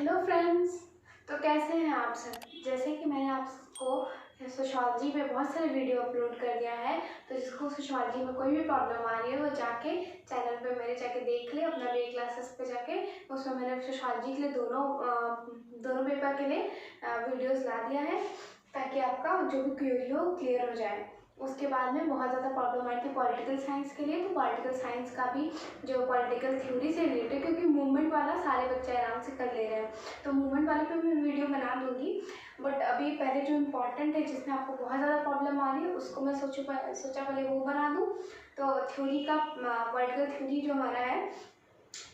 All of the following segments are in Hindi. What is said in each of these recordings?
Hello friends. तो कैसे हैं आप सब। जैसे कि मैंने आपको सोशियोलॉजी पे बहुत सारे वीडियो अपलोड कर दिया है, तो जिसको सोशियोलॉजी में कोई भी प्रॉब्लम आ रही है वो जाके चैनल पे मेरे जाके देख ले, अपना बे क्लासेस पे जाके। उसमें मैंने सोशियोलॉजी के लिए दोनों पेपर के लिए वीडियोस ला दिया है, ताकि आपका जो भी क्वेरी हो क्लियर हो जाए। उसके बाद में बहुत ज़्यादा प्रॉब्लम आई थी पॉलिटिकल साइंस के लिए, तो पॉलिटिकल साइंस का भी जो पॉलिटिकल थ्योरी से रिलेटेड, क्योंकि मूवमेंट वाला सारे बच्चे आराम से कर ले रहे हैं, तो मूवमेंट वाले पे मैं वीडियो बना दूंगी। बट अभी पहले जो इम्पोर्टेंट है, जिसमें आपको बहुत ज़्यादा प्रॉब्लम आ रही है, उसको मैं सोचा पहले वो बना दूँ। तो थ्योरी का पॉलिटिकल थ्योरी जो हमारा है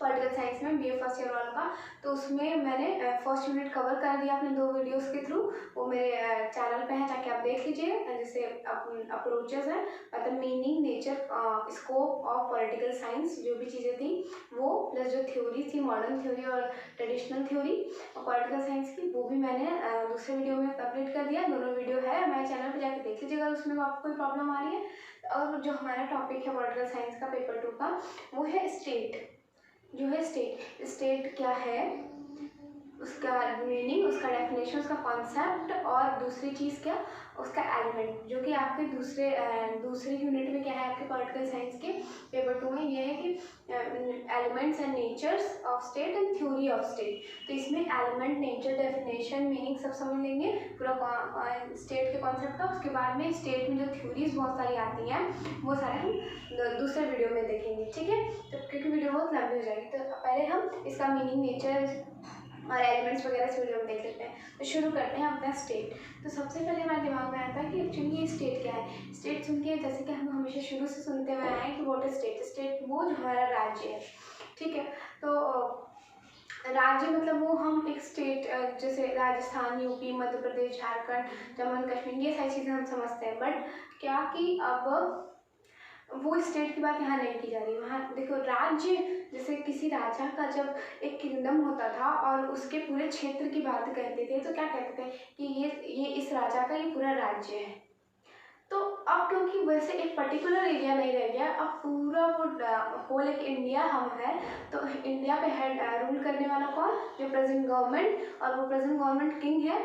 पॉलिटिकल साइंस में BA फर्स्ट ईयर वाला का, तो उसमें मैंने फर्स्ट यूनिट कवर कर दिया अपने 2 वीडियोस के थ्रू। वो मेरे चैनल पे है, जाके आप देख लीजिए। जैसे अप्रोचेस है, मतलब meaning, nature, scope of political science, जो भी चीज़ें थी वो, प्लस जो थ्योरी थी मॉडर्न थ्योरी और ट्रेडिशनल थ्योरी पॉलिटिकल साइंस की, वो भी मैंने दूसरे वीडियो में अपलोड कर दिया। दोनों वीडियो है, मेरे चैनल पर जाके देख लीजिएगा उसमें आपको कोई प्रॉब्लम आ रही है। और जो हमारा टॉपिक है पॉलिटिकल साइंस का पेपर 2 का, वो है स्टेट। जो है स्टेट क्या है, उसका मीनिंग, उसका डेफिनेशन, उसका कॉन्सेप्ट, और दूसरी चीज़ क्या, उसका एलिमेंट, जो कि आपके दूसरे यूनिट में क्या है आपके पॉलिटिकल साइंस के पेपर 2 में, ये है कि elements and natures of state and theory of state. तो इसमें एलिमेंट, नेचर, डेफिनेशन, मीनिंग सब समझ लेंगे पूरा स्टेट के कॉन्सेप्ट का। उसके बाद में स्टेट में जो थ्योरीज बहुत सारी आती हैं, वो सारे हम दूसरे वीडियो में देखेंगे, ठीक है। तो क्योंकि वीडियो बहुत लंबी हो जाएगी, तो पहले हम इसका मीनिंग, नेचर और एलिमेंट्स वगैरह इस वीडियो में देख लेते हैं। तो शुरू करते हैं अपना स्टेट। तो सबसे पहले हमारे दिमाग में आता है कि एक्चुअली ये स्टेट क्या है। स्टेट सुन के, जैसे कि हम हमेशा शुरू से सुनते हुए आए हैं कि व्हाट इज स्टेट। स्टेट वो जो हमारा राज्य है, ठीक है। तो राज्य मतलब वो हम एक स्टेट, जैसे राजस्थान, यूपी, मध्य प्रदेश, झारखंड, जम्मू कश्मीर, ये सारी चीज़ें हम समझते हैं। बट क्या कि अब वो स्टेट की बात यहाँ नहीं की जा रही। वहाँ देखो, राज्य जैसे किसी राजा का जब एक किंगडम होता था और उसके पूरे क्षेत्र की बात करते थे, तो क्या कहते थे कि ये इस राजा का ये पूरा राज्य है। तो अब क्योंकि वैसे एक पर्टिकुलर एरिया नहीं रह गया, अब पूरा वो होल एक इंडिया हम है। तो इंडिया पे हेड रूल करने वाला कौन, जो प्रेजेंट गवर्नमेंट, और वो प्रेजेंट गवर्नमेंट किंग है।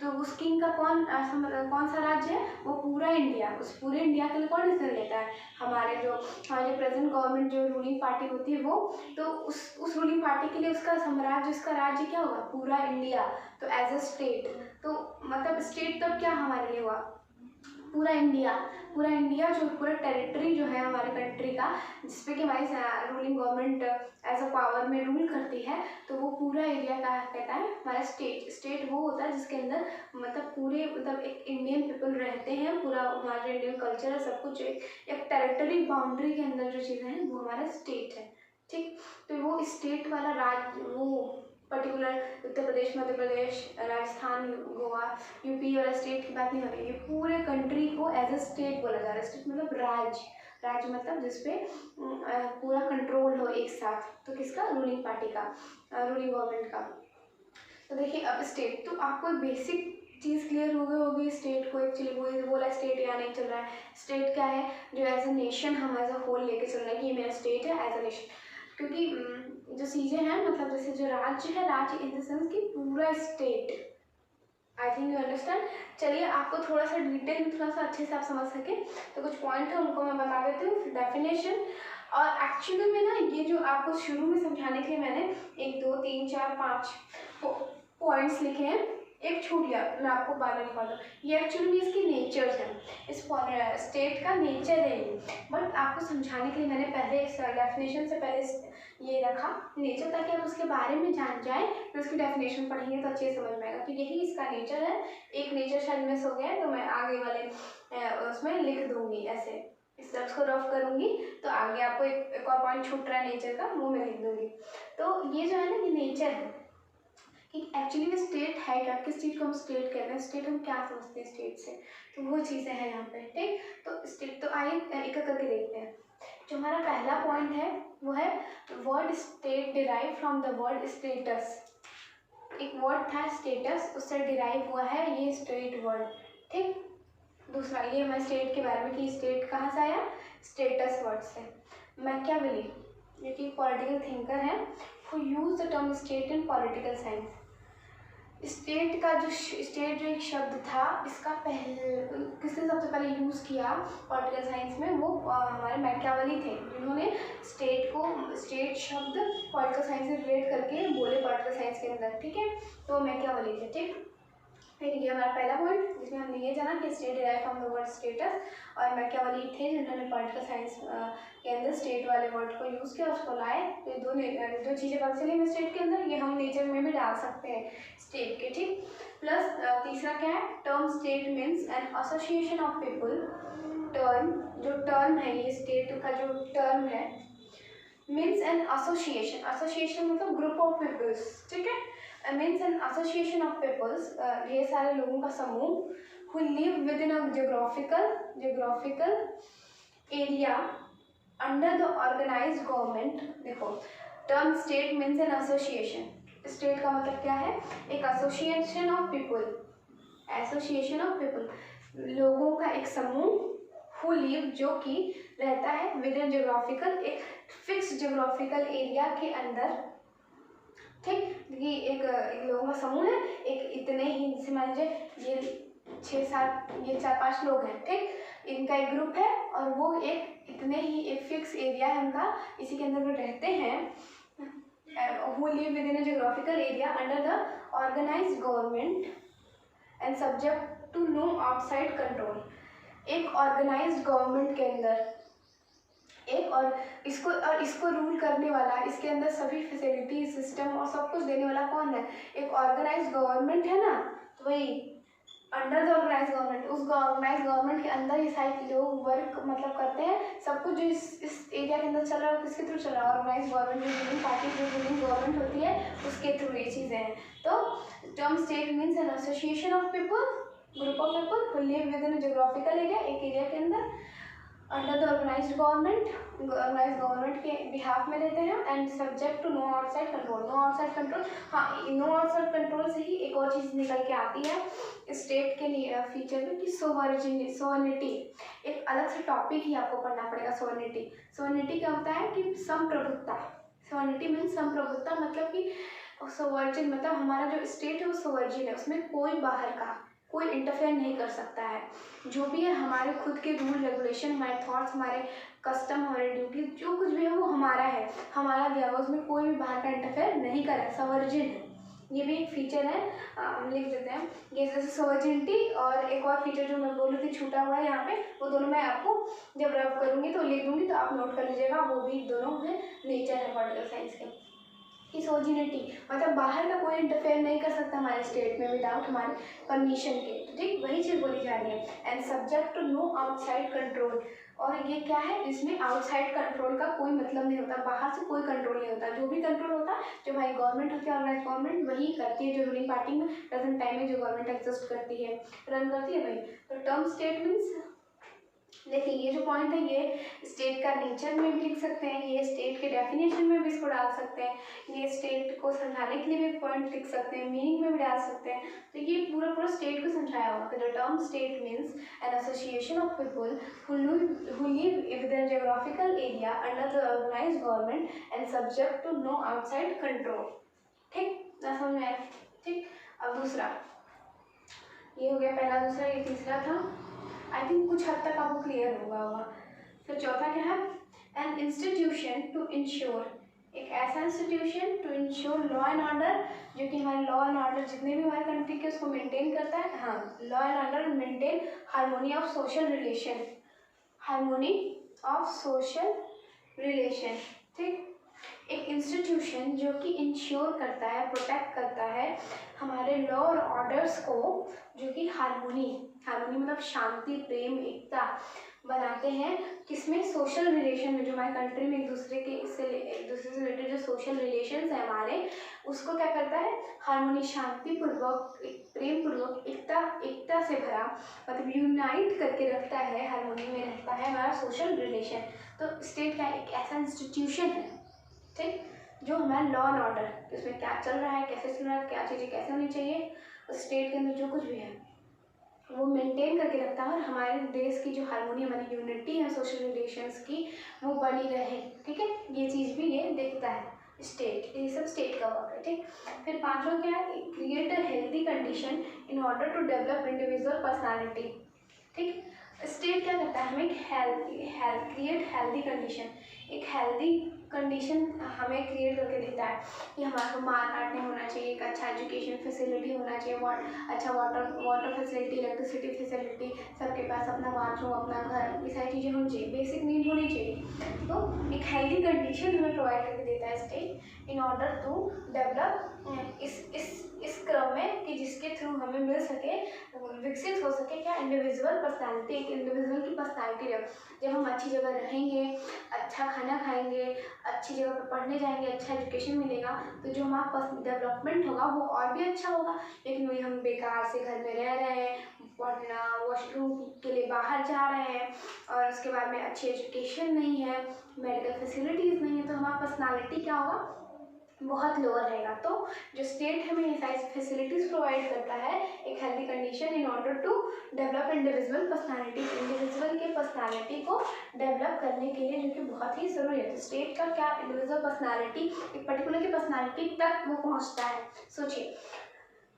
तो उस किंग का कौन सा राज्य है, वो पूरा इंडिया। उस पूरे इंडिया के लिए कौन डिसीजन लेता है, हमारे जो प्रेजेंट गवर्नमेंट, जो रूलिंग पार्टी होती है वो। तो उस रूलिंग पार्टी के लिए उसका साम्राज्य, उसका राज्य क्या होगा, पूरा इंडिया। तो एज अ स्टेट, तो मतलब स्टेट तब क्या हमारे लिए हुआ, पूरा इंडिया। पूरा इंडिया जो पूरा टेरिटरी जो है हमारे कंट्री का, जिसपे कि हमारी ruling government as a power में रूल करती है, तो वो पूरा एरिया का कहता है हमारा स्टेट। स्टेट वो होता है जिसके अंदर मतलब पूरे, मतलब एक इंडियन पीपल रहते हैं, पूरा हमारा इंडियन कल्चर है, सब कुछ एक टेरिटरी बाउंड्री के अंदर जो चीज़ें हैं वो हमारा स्टेट है, ठीक। तो वो स्टेट वाला राज्य, वो पर्टिकुलर उत्तर प्रदेश, मध्य प्रदेश, राजस्थान, गोवा, यूपी वाला स्टेट की बात नहीं हो रही है। पूरे कंट्री को एज अ स्टेट बोला जा रहा है। स्टेट मतलब राज्य, राज्य मतलब जिसपे पूरा कंट्रोल हो एक साथ। तो किसका, रूलिंग पार्टी का, रूलिंग गवर्नमेंट का। तो देखिए अब स्टेट, तो आपको बेसिक चीज़ क्लियर हो गई होगी स्टेट को एक्चुअली वो बोला स्टेट यहाँ नहीं चल रहा है। स्टेट क्या है, जो एज अ नेशन हम एज अ होल लेके चल रहे हैं कि ये मेरा स्टेट है एज अ नेशन। क्योंकि जो चीज़ें हैं, मतलब जैसे जो राज्य है, राज्य इन द सेंस कि पूरा state. I think you understand. चलिए आपको थोड़ा सा डिटेल में, थोड़ा सा अच्छे से आप समझ सके, तो कुछ पॉइंट है उनको मैं बता देती हूँ, डेफिनेशन। और एक्चुअली में ना, ये जो आपको शुरू में समझाने के लिए मैंने 1 2 3 4 5 पॉइंट्स लिखे हैं, एक छूट गया, मैं आपको बाद में लिखवा दूँ। ये एक्चुअली में इसके नेचर्स हैं, इस स्टेट का नेचर है ये। बट आपको समझाने के लिए मैंने पहले इस डेफिनेशन से पहले ये रखा नेचर, ताकि आप उसके बारे में जान जाए, फिर उसकी डेफिनेशन पढ़ेंगे तो अच्छे से समझ में आएगा। तो यही इसका नेचर है। एक नेचर शायद मिस हो गया है, तो मैं आगे वाले उसमें लिख दूंगी, ऐसे स्टेप्स को रफ करूंगी, तो आगे आपको एक और पॉइंट छूट रहा है नेचर का, वो मैं लिख दूंगी। तो ये जो है ना, ये नेचर है कि एक्चुअली में स्टेट है क्या, किस चीज़ को हम स्टेट कहते हैं, स्टेट हम क्या समझते हैं स्टेट से, तो वो चीज़ें हैं यहाँ पे, ठीक। तो स्टेट, तो आइए एक एक करके देखते हैं। जो हमारा पहला पॉइंट है वो है word state derive from the word status. एक वर्ड था स्टेटस, उससे डिराइव हुआ है ये स्टेट वर्ड, ठीक। दूसरा ये हमारे स्टेट के बारे में कि स्टेट कहाँ से आया, स्टेटस वर्ड से। मैकियावेली, जो कि पॉलिटिकल थिंकर है, who use the term state in political science. State का जो एक शब्द था, इसका किसने सबसे पहले यूज़ किया पॉलिटिकल साइंस में, वो हमारे मैकियावेली थे, जिन्होंने स्टेट शब्द पॉलिटिकल साइंस से रिलेट करके बोले पॉलिटिकल साइंस के अंदर, ठीक है। तो मैकियावेली थे, ठीक। फिर ये हमारा पहला पॉइंट, जिसमें हमने ये जाना कि state derive from the word status, और मैकियावेली थे जिन्होंने पॉलिटिकल साइंस के अंदर स्टेट वाले वर्ड को यूज़ किया, उसको लाए। तो ये दो चीज़ें पता चली हमें स्टेट के अंदर, ये हम नेचर में भी डाल सकते हैं स्टेट के, ठीक। प्लस तीसरा क्या है, term state means an association of people. Term, जो टर्म है, ये स्टेट का जो टर्म है, मीन्स एन एसोसिएशन, एसोसिएशन मतलब ग्रुप ऑफ पीपल्स, ठीक है। Means an association of peoples, ढेर सारे लोगों का समूह, who live within a geographical area under the organized government। देखो, term state means an association, state का मतलब क्या है, एक association of people, association of people, लोगों का एक समूह, who live, जो कि रहता है, within geographical, एक फिक्स जियोग्राफिकल एरिया के अंदर, ठीक। ये एक लोगों का समूह है, एक इतने ही, जैसे मान लीजिए ये 6-7, ये 4-5 लोग हैं, ठीक। इनका एक ग्रुप है और वो एक इतने ही एक फिक्स एरिया है उनका, इसी के अंदर वो रहते हैं। who live within a geographical area under the organized government and subject to no outside control। एक ऑर्गेनाइज्ड गवर्नमेंट के अंदर एक, और इसको रूल करने वाला, इसके अंदर सभी फैसिलिटी सिस्टम और सब कुछ देने वाला कौन है, एक ऑर्गेनाइज्ड गवर्नमेंट है ना। तो वही अंडर द ऑर्गेनाइज्ड गवर्नमेंट, उस ऑर्गेनाइज्ड गवर्नमेंट के अंदर ये सारे लोग वर्क मतलब करते हैं, सब कुछ जो इस एरिया के अंदर चल रहा है, किसके थ्रू चल रहा है, ऑर्गेनाइज्ड गवर्नमेंट, जो रूलिंग पार्टी, जो रूलिंग गवर्नमेंट होती है, उसके थ्रू ये चीज़ें हैं। तो term state means an association of people, group of people who live within a geographical area, एक एरिया के अंदर, अंडर द ऑर्गेनाइज्ड गवर्नमेंट के बिहाफ में रहते हैं, and subject to no outside control. No outside control, हाँ, नो आउटसाइड कंट्रोल से ही एक और चीज़ निकल के आती है स्टेट के लिए फीचर में, कि सोवर्निटी, एक अलग से टॉपिक ही आपको पढ़ना पड़ेगा। सोवर्निटी क्या होता है कि संप्रभुत्ता, सोवर्निटी मीन्स संप्रभुत्ता, मतलब कि सोवर्जिन, मतलब हमारा जो स्टेट है वो सोवर्जिन है, उसमें कोई बाहर का कोई इंटरफेयर नहीं कर सकता है। जो भी है हमारे खुद के रूल रेगुलेशन, हमारे थॉट्स, हमारे कस्टम, हमारे ड्यूटी, जो कुछ भी है वो हमारा है, हमारा दिया हुआ, उसमें कोई भी बाहर का इंटरफेयर नहीं करे, सोवर्जिन है। ये भी एक फीचर है, हम लिख देते हैं ये, जैसे सोवर्जिनिटी, और एक और फीचर जो मैं बोल रही थी छूटा हुआ है यहाँ पे, वो दोनों मैं आपको जब रब करूँगी तो लिख दूँगी, तो आप नोट कर लीजिएगा, वो भी दोनों में नेचर है पॉलिटिकल साइंस के। सोवर्जिनिटी मतलब बाहर का कोई इंटरफेयर नहीं कर सकता हमारे स्टेट में विदाउट हमारे परमिशन के, तो ठीक वही चीज़ बोली जा रही है। And subject to no outside control, और ये क्या है, इसमें आउटसाइड कंट्रोल का कोई मतलब नहीं होता, बाहर से कोई कंट्रोल नहीं होता, जो भी कंट्रोल होता है, जो हमारी गवर्नमेंट होती है, ऑर्गेनाइज गवर्नमेंट वही करती है, जो रूलिंग पार्टी में प्रेजेंट टाइम में जो गवर्नमेंट एग्जिस्ट करती है, रन करती है, वही। तो टर्म स्टेट मीन्स, देखिए ये जो पॉइंट है ये स्टेट का नेचर में भी लिख सकते हैं, ये स्टेट के डेफिनेशन में भी इसको डाल सकते हैं, ये स्टेट को समझाने के लिए भी पॉइंट लिख सकते हैं, मीनिंग में भी डाल सकते हैं। तो ये पूरा स्टेट को समझाया हुआ। The term state means an association of people who live within a geographical area under the organized government and subject to no outside control। ठीक, ना समझ में आया? ठीक, अब दूसरा, ये हो गया पहला, दूसरा, ये तीसरा था। आई थिंक कुछ हद तक आपको क्लियर होगा। फिर चौथा क्या है, एन इंस्टीट्यूशन टू इंश्योर, एक ऐसा institution to ensure law and order, जो कि हमारे लॉ एंड ऑर्डर जितने भी हमारे कंट्री के उसको मेंटेन करता है। हाँ, law and order maintain harmony of social relation, harmony of social relation, ठीक। एक इंस्टीट्यूशन जो कि इंश्योर करता है, प्रोटेक्ट करता है हमारे लॉ और ऑर्डर्स को, जो कि हार्मोनी मतलब शांति, प्रेम, एकता बनाते हैं, किसमें, सोशल रिलेशन में, जो हमारे कंट्री में एक दूसरे से रिलेटेड जो सोशल रिलेशंस हैं हमारे, उसको क्या करता है, हार्मोनी, शांति पूर्वक, प्रेम पूर्वक, एकता से भरा, मतलब यूनाइट करके रखता है, हार्मोनी में रहता है हमारा सोशल रिलेशन। तो स्टेट का एक ऐसा इंस्टीट्यूशन है, ठीक, जो हमारा लॉ एंड ऑर्डर, उसमें क्या चल रहा है, कैसे चल रहा है, क्या चीज़ें कैसे होनी चाहिए, स्टेट के अंदर जो कुछ भी है वो मेंटेन करके रखता है, और हमारे देश की जो हार्मोनी, हमारी यूनिटी है सोशल रिलेशंस की, वो बनी रहे, ठीक है। ये चीज़ भी ये देखता है, स्टेट, ये सब स्टेट का वर्क है, ठीक। फिर पांचवा क्या है, create a healthy condition in order to develop individual personality, ठीक। स्टेट क्या करता है, हमें क्रिएट हेल्दी कंडीशन, एक हेल्दी कंडीशन हमें क्रिएट करके देता है कि हमारे को मार काट नहीं होना चाहिए, एक अच्छा एजुकेशन फैसिलिटी होना चाहिए, अच्छा वाटर फैसिलिटी, इलेक्ट्रिसिटी फैसिलिटी, सबके पास अपना बाथरूम, अपना घर, ये सारी चीज़ें होनी चाहिए, बेसिक नीड होनी चाहिए। तो एक हेल्दी कंडीशन हमें प्रोवाइड करके देता है state in order to develop इस क्रम में कि जिसके थ्रू हमें मिल सके, विकसित हो सके क्या, इंडिविजुअल पर्सनैलिटी, एक इंडिविजुअल की पर्सनैलिटी। जब हम अच्छी जगह रहेंगे, अच्छा खाना खाएंगे, अच्छी जगह पर पढ़ने जाएंगे, अच्छा एजुकेशन मिलेगा, तो जो हमारा डेवलपमेंट होगा वो और भी अच्छा होगा। लेकिन वही हम बेकार से घर में रह रहे हैं, पढ़ना, वॉशरूम के लिए बाहर जा रहे हैं, और उसके बाद में अच्छी एजुकेशन नहीं है, मेडिकल फैसिलिटीज़ नहीं है, तो हमारा पर्सनालिटी क्या होगा, बहुत लोअर रहेगा। तो जो स्टेट हमें ये सारी फैसिलिटीज़ प्रोवाइड करता है, एक healthy condition in order to develop individual personality, individual के पर्सनालिटी को डेवलप करने के लिए, जो कि बहुत ही ज़रूरी है। तो स्टेट का क्या, इंडिविजुअल पर्सनालिटी, एक पर्टिकुलर की पर्सनालिटी तक वो पहुँचता है। सोचिए,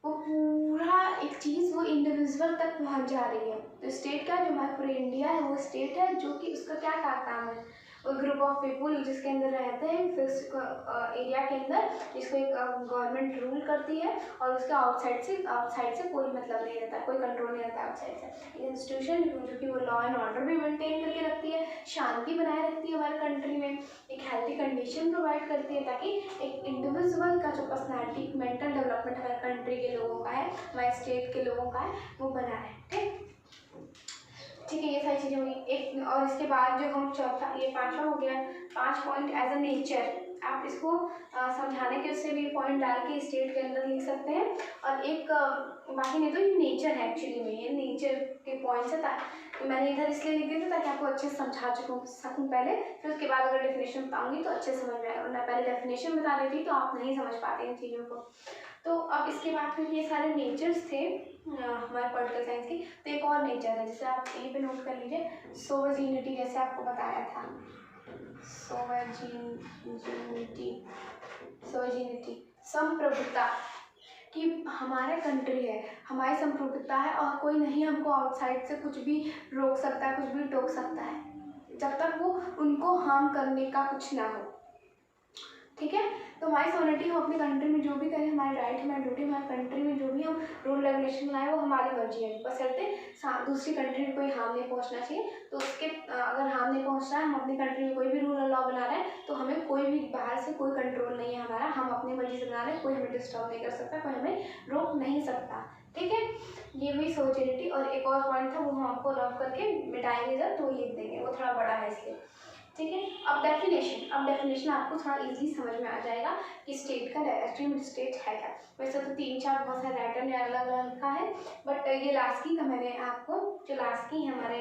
वो पूरा एक चीज़ वो इंडिविजुअल तक पहुँच जा रही है। तो स्टेट का जो हमारा पूरा इंडिया है वो स्टेट है, जो कि उसका क्या काम है, ग्रुप ऑफ पीपुल जिसके अंदर रहते हैं फिक्स एरिया के अंदर, जिसको एक गवर्नमेंट रूल करती है, और उसका आउटसाइड से कोई मतलब नहीं रहता, कोई कंट्रोल नहीं रहता आउटसाइड से। इंस्टीट्यूशन जो कि वो लॉ एंड ऑर्डर भी मेंटेन करके रखती है, शांति बनाए रखती है हमारे कंट्री में, एक हेल्थी कंडीशन प्रोवाइड करती है, ताकि एक इंडिविजुअल का जो पर्सनैलिटी, मेंटल डेवलपमेंट हमारे कंट्री के लोगों का है, हमारे स्टेट के लोगों का है, वो बना है, ठीक है। ये सारी चीज़ें हुई एक, और इसके बाद जो हम चौथा, ये पांचवा हो गया, 5 पॉइंट एज अ नेचर। आप इसको समझाने के उससे भी पॉइंट डाल के स्टेट के अंदर लिख सकते हैं। और एक बाकी नहीं, तो ये नेचर है एक्चुअली में, ये नेचर के पॉइंट्स है, मैंने इधर इसलिए लिख दिया था ताकि आपको अच्छे से समझा सकूँ पहले, फिर उसके बाद अगर डेफिनेशन बताऊँगी तो अच्छे से समझ में आएगा, वरना पहले डेफिनेशन बता देती तो आप नहीं समझ पाते इन चीज़ों को। तो अब इसके बाद फिर ये सारे नेचर्स थे हमारे पॉलिटिकल साइंस की। तो एक और नेचर है, जैसे आप यहीं पे नोट कर लीजिए, सोवर्जिनिटी, जैसे आपको बताया था, सोवर्जिनिटी, संप्रभुता, कि हमारा कंट्री है, हमारी संप्रभुता है, और कोई नहीं हमको आउटसाइड से कुछ भी रोक सकता है, कुछ भी टोक सकता है, जब तक वो उनको हार्म करने का कुछ ना हो, ठीक है। तो हमारी सोवर्निटी, हम अपनी कंट्री में जो भी करें, हमारी राइट, हमारी ड्यूटी, हमारी कंट्री में जो भी हम रूल रेगुलेशन लाए वो हमारी मर्जी है, बशर्ते दूसरी कंट्री में कोई हार्म नहीं पहुंचना चाहिए। तो उसके अगर हार्म नहीं पहुंच रहा है, हम अपनी कंट्री में कोई भी रूल और लॉ बना रहे हैं, तो हमें कोई भी बाहर से कोई कंट्रोल नहीं है हमारा, हम अपनी मर्जी से बना रहे हैं, कोई हमें डिस्टर्ब नहीं कर सकता, कोई हमें रोक नहीं सकता, ठीक है। ये हुई सोवर्निटी। और एक और पॉइंट था, वो हम आपको रफ करके मिटाएंगे जब, तो लिख देंगे, वो थोड़ा बड़ा है इसलिए, ठीक है। अब डेफिनेशन आपको थोड़ा इजीली समझ में आ जाएगा कि स्टेट का एक्चुअली स्टेट है क्या। वैसे तो 3-4 बहुत सारे राइटर ने अलग अलग लिखा है, बट ये लास्की का मैंने आपको, जो लास्की है हमारे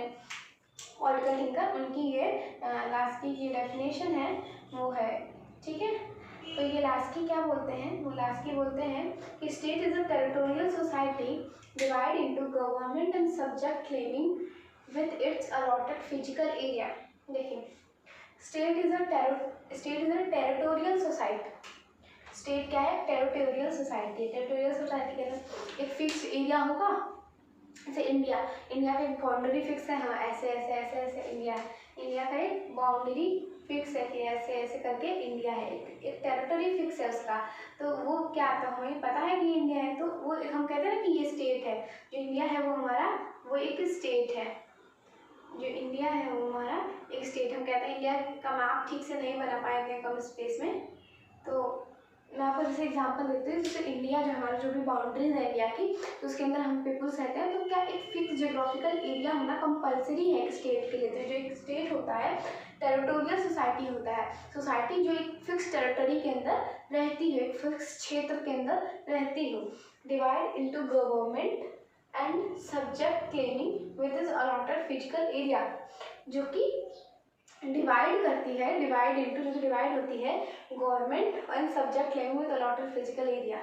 पॉलिटिकल थिंकर, उनकी ये लास्की की डेफिनेशन है वो है, ठीक है। तो ये लास्की क्या बोलते हैं, वो लास्की बोलते हैं कि state is a territorial society divide into government and subject claiming with its allotted physical area. देखिए, state is a territorial society. State क्या है, टेरिटोरियल सोसाइटी। टेरिटोरियल सोसाइटी के अंदर एक फिक्स एरिया होगा, जैसे इंडिया का एक बाउंड्री फिक्स है, हाँ ऐसे ऐसे ऐसे ऐसे इंडिया का एक बाउंड्री फिक्स है कि ऐसे ऐसे करके इंडिया है, एक टेरिटरी फिक्स है उसका। तो वो क्या आता है, हमें पता है कि इंडिया है, तो वो हम कहते हैं ना कि ये स्टेट है, जो इंडिया है वो हमारा, वो एक स्टेट है, जो इंडिया है वो हमारा एक स्टेट। हम कहते हैं इंडिया का मैप ठीक से नहीं बना पाए थे कम स्पेस में, तो मैं आपको जैसे एग्जांपल देती हूँ, जैसे इंडिया जो हमारा जो भी बाउंड्रीज है इंडिया की, तो उसके अंदर हम पीपुल्स रहते हैं, तो क्या एक फिक्स जियोग्राफिकल एरिया होना कंपलसरी है एक स्टेट के लिए। तो जो एक स्टेट होता है, टेरिटोरियल सोसाइटी होता है, सोसाइटी जो एक फिक्स टेरिटरी के अंदर रहती है, एक फिक्स क्षेत्र के अंदर रहती हो, divide into government and subject claiming with is allotted physical area, जो कि डिवाइड करती है, डिवाइड इंटू, जो डिवाइड होती है government and subject claiming with allotted physical area.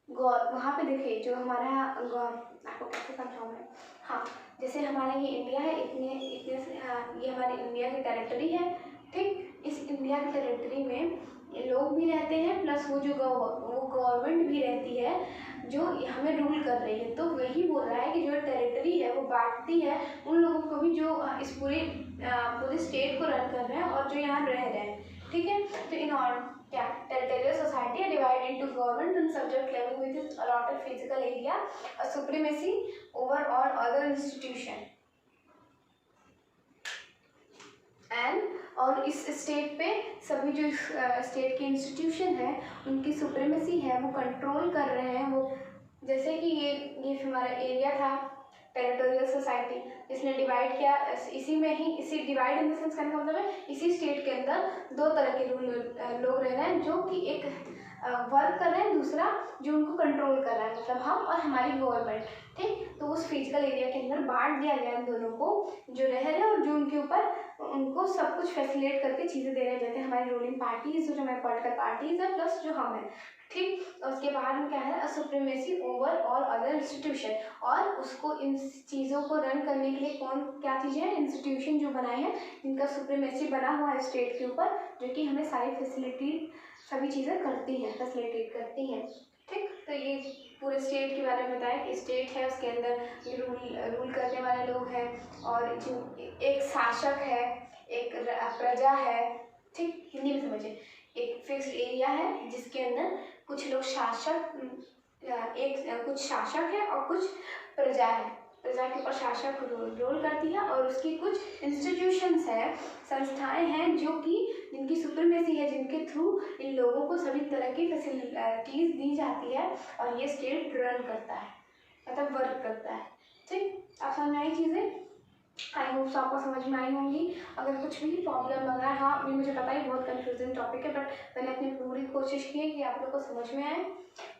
वहाँ पे देखिए, जो हमारा आपको कैसे समझाऊँ मैं, हाँ जैसे हमारा ये इंडिया है, इतने से, हाँ ये हमारी इंडिया की टेरिटरी है, ठीक। इस इंडिया की टेरिटरी में लोग भी रहते हैं, प्लस वो गवर्नमेंट भी रहती है जो हमें रूल कर रही है। तो वही बोल रहा है कि जो टेरिटरी है वो बांटती है उन लोगों को भी जो इस पूरे स्टेट को रन कर रहे हैं और जो यहाँ रह रहे हैं, ठीक है। तो इन और क्या टेरिटोरियल सोसाइटी है divided into government and subject claiming with its allotted physical area a supremacy over all other institution and, और इस स्टेट पे सभी जो स्टेट के इंस्टीट्यूशन है उनकी सुप्रीमेसी है, वो कंट्रोल कर रहे हैं। वो जैसे कि ये हमारा एरिया था टेरिटोरियल सोसाइटी, जिसने डिवाइड किया, इसी में ही इसी डिवाइड इन द सेंस करने का मतलब है इसी स्टेट के अंदर दो तरह के लोग रह रहे हैं, जो कि एक वर्क कर रहे हैं, दूसरा जो उनको कंट्रोल कर रहा है, मतलब हम और हमारी गवर्नमेंट, ठीक। तो उस फिजिकल एरिया के अंदर बांट दिया गया इन दोनों को, जो रह रहे हैं और जो उनके ऊपर उनको सब कुछ फैसिलिटेट करके चीज़ें दे रहे हैं, हमारी रूलिंग पार्टीज, जो हमारी पॉलिटिकल पार्टीज है, प्लस जो हम हैं, ठीक। और उसके बाद हम क्या है, a supremacy over all other institution, और उसको इन चीज़ों को रन करने के लिए कौन क्या चीज़ है, इंस्टीट्यूशन जो बनाए हैं जिनका सुप्रीमेसी बना हुआ है स्टेट के ऊपर, जो कि हमें सारी फैसिलिटी सभी चीज़ें करती हैं, फैसिलिटेट करती हैं, ठीक। तो ये पूरे स्टेट के बारे में बताया कि स्टेट है, उसके अंदर रूल करने वाले लोग हैं, और जो एक शासक है, एक प्रजा है, ठीक। हिंदी में समझिए, एक फिक्स्ड एरिया है जिसके अंदर कुछ लोग कुछ शासक है और कुछ प्रजा है, प्रजा के ऊपर शासक रोल करती है, और उसकी कुछ इंस्टीट्यूशंस है, संस्थाएं हैं जो कि जिनकी सुप्रीमेसी है, जिनके थ्रू इन लोगों को सभी तरह की फैसिलिटीज दी जाती है, और ये स्टेट रन करता है, मतलब वर्क करता है, ठीक। आप समझ आई चीज़ें? आई होप सो आपको समझ में आई होंगी। अगर कुछ भी प्रॉब्लम लग रहा है, हाँ मुझे पता है बहुत कंफ्यूजिंग टॉपिक है, बट मैंने अपनी पूरी कोशिश की है कि आप लोग को समझ में आए।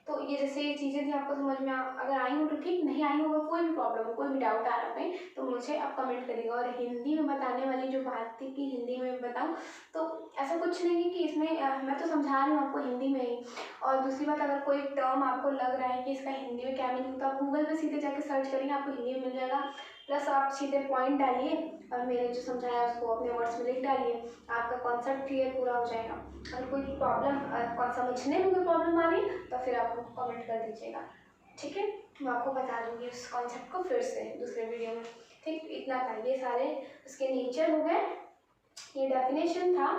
तो ये जैसे ये चीज़ें थी आपको समझ में अगर आई हो तो ठीक, नहीं आई हो, कोई भी प्रॉब्लम हो, कोई भी डाउट आ रहा है तो मुझे आप कमेंट करिएगा। और हिंदी में बताने वाली जो बात थी कि हिंदी में बताऊँ, तो ऐसा कुछ नहीं है कि इसमें मैं तो समझा रही हूँ आपको हिंदी में ही। और दूसरी बात, अगर कोई टर्म आपको लग रहा है कि इसका हिंदी में क्या मीनिंग, तो आप गूगल पे सीधे जाके सर्च करेंगे, आपको हिंदी में मिल जाएगा। प्लस आप सीधे पॉइंट डालिए और मैंने जो समझाया उसको अपने वर्ड्स में लिख डालिए, आपका कॉन्सेप्ट क्लियर पूरा हो जाएगा। अगर कोई प्रॉब्लम समझने में कोई प्रॉब्लम आ रही है तो फिर आप कमेंट कर दीजिएगा, ठीक है। मैं आपको बता दूँगी उस कॉन्सेप्ट को फिर से दूसरे वीडियो में, ठीक। इतना था, ये सारे उसके नेचर हो गए, ये डेफिनेशन था,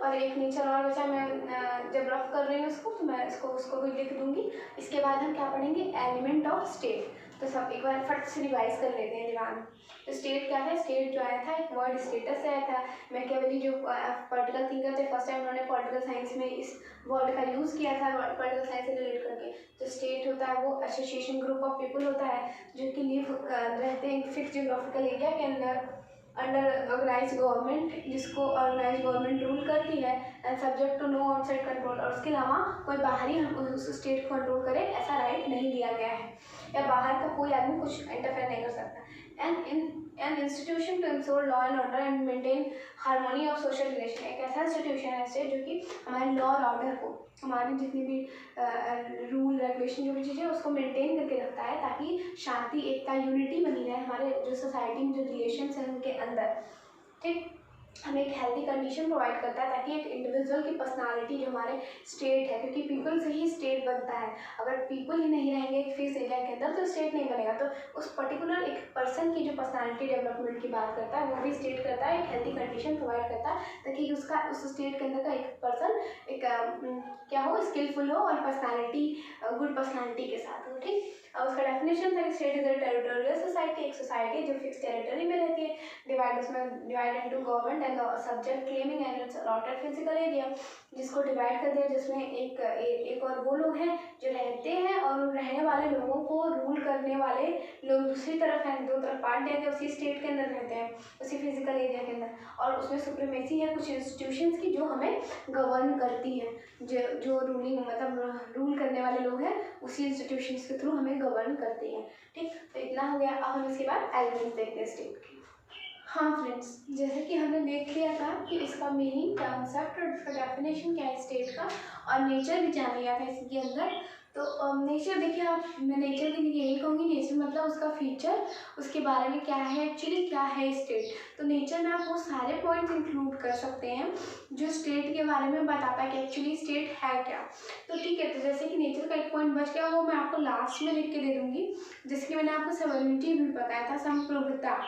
और एक नेचर और बचा, मैं जब रफ कर रही हूँ उसको तो मैं उसको भी लिख दूँगी। इसके बाद हम क्या पढ़ेंगे, एलिमेंट ऑफ स्टेट। तो सब एक बार फट से रिवाइज कर लेते हैं दिमाग में। तो स्टेट क्या था, स्टेट जो आया था एक वर्ड स्टेटस से आया था। मैकियावेली जो पॉलिटिकल थिंकर थे, फर्स्ट टाइम उन्होंने पॉलिटिकल साइंस में इस वर्ड का यूज़ किया था पॉलिटिकल साइंस से रिलेट करके। तो स्टेट होता है वो एसोसिएशन ग्रुप ऑफ पीपल होता है जो कि लिव रहते हैं फिक्स जियोग्राफिकल एरिया के अंडर ऑर्गेनाइज गवर्नमेंट, जिसको ऑर्गेनाइज गवर्नमेंट रूल करती है, and subject to no outside control. और उसके अलावा कोई बाहरी उस स्टेट को कंट्रोल करे ऐसा राइट नहीं दिया गया है, या बाहर का कोई आदमी कुछ इंटरफेयर नहीं कर सकता। An institution to ensure law and order and maintain harmony of social relation. एक ऐसा इंस्टीट्यूशन है स्टेट जो कि हमारे लॉ और ऑर्डर को, हमारी जितनी भी रूल रेगुलेशन जो भी चीज़ें उसको मेंटेन करके रखता है, ताकि शांति, एकता, यूनिटी बनी रहे हमारे जो सोसाइटी में जो रिलेशंस हैं उनके अंदर, ठीक। हमें एक हेल्दी कंडीशन प्रोवाइड करता है, ताकि एक इंडिविजुअल की पर्सनालिटी जो हमारे स्टेट है, क्योंकि पीपल से ही स्टेट बनता है। अगर पीपल ही नहीं रहेंगे एक फिक्स एरिया के अंदर तो स्टेट नहीं बनेगा। तो उस पर्टिकुलर एक पर्सन की जो पर्सनालिटी डेवलपमेंट की बात करता है वो भी स्टेट करता है, एक हेल्दी कंडीशन प्रोवाइड करता है, ताकि उसका उस स्टेट के अंदर का एक पर्सन एक क्या हो, स्किलफुल हो और पर्सनालिटी गुड पर्सनालिटी के साथ हो, ठीक। अब उसका डेफिनेशन था, state is a territorial society, एक सोसाइटी जो फिक्स टेरिटरी में रहती है, divide into government and subject claiming and it's allotted physical area, जिसको डिवाइड कर दिया, जिसमें एक और वो लोग हैं जो रहते हैं, और रहने वाले लोगों को रूल करने वाले लोग दूसरी तरफ हैं, दो तरफ बांट दिया गया, उसी स्टेट के अंदर रहते हैं, उसी फिजिकल एरिया के अंदर। और उसमें सुप्रीमेसी है कुछ इंस्टीट्यूशंस की जो हमें गवर्न करती है, जो रूलिंग मतलब रूल करने वाले लोग हैं उसी इंस्टीट्यूशंस के थ्रू हमें गवर्न करती हैं, ठीक। तो इतना हो गया। अब हम इसके बाद एलिमेंट्स देखते हैं स्टेट के। हाँ फ्रेंड्स, जैसे कि हमने देख लिया था कि इसका मीनिंग, कॉन्सेप्ट और इसका डेफिनेशन क्या है स्टेट का, और नेचर भी जान लिया था इसके अंदर। तो नेचर देखिए, आप मैं नेचर के लिए यही कहूँगी, नेचर मतलब उसका फीचर, उसके बारे में क्या है, एक्चुअली क्या है स्टेट। तो नेचर में आप वो सारे पॉइंट्स इंक्लूड कर सकते हैं जो स्टेट के बारे में बताता है कि एक्चुअली स्टेट है क्या। तो ठीक है, तो जैसे कि नेचर का एक पॉइंट बच गया, वो मैं आपको लास्ट में लिख के दे दूँगी। जैसे कि मैंने आपको सॉवरेनिटी भी बताया था, संप्रभुता,